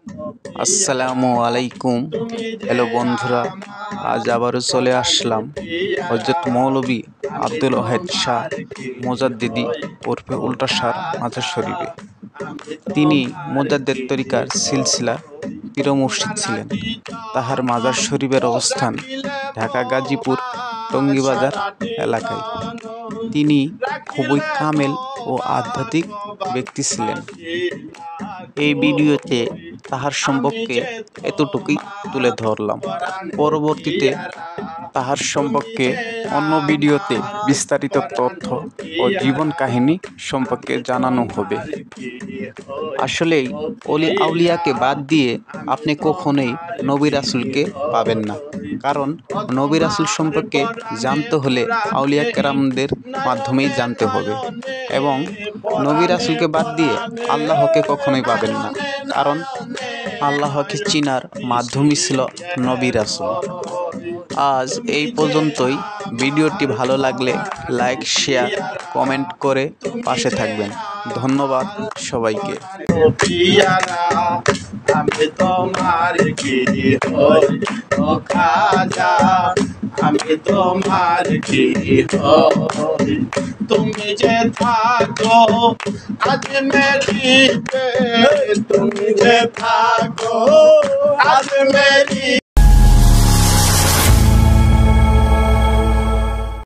আসসালামু আলাইকুম। হ্যালো বন্ধুরা, আজ আবারও চলে আসলাম হযরত মৌলভী আব্দুল ওয়াহেদ শাহ মুজাদ্দিদি ওরফে উল্টা শাহ মাজার শরীফে। তিনি মুজাদ্দেদ তরিকার সিলসিলা পীর মুর্শিদ ছিলেন। তাহার মাজার শরীফের অবস্থান ঢাকা গাজীপুর টঙ্গীবাজার এলাকায়। তিনি খুবই কামেল ও আধ্যাত্মিক ব্যক্তি ছিলেন। এই ভিডিওতে তাহার সম্পর্কে এতটুকুই তুলে ধরলাম। পরবর্তীতে তাহার সম্পর্কে অন্য ভিডিওতে বিস্তারিত তথ্য ও জীবন কাহিনী সম্পর্কে জানানো হবে। আসলেই অলি আউলিয়াকে বাদ দিয়ে আপনি কখনোই নবী রাসূলকে পাবেন না, কারণ নবী রাসূল সম্পর্কে জানতে হলে আউলিয়া কেরামদের মাধ্যমেই জানতে হবে, এবং নবী রাসূলকে বাদ দিয়ে আল্লাহকে কখনোই পাবেন না, কারণ আল্লাহকে চিনার মাধ্যমই ছিল নবী রাসূল। আজ এই পর্যন্তই। ভিডিওটি ভালো লাগলে লাইক, শেয়ার, কমেন্ট করে পাশে থাকবেন। ধন্যবাদ সবাইকে। আমি তোমার কি হই ও খাজা, আমি তোমার কি হই। তুমি যে থাকো আজ মেরি, তুমি যে থাকো আজ মেরি।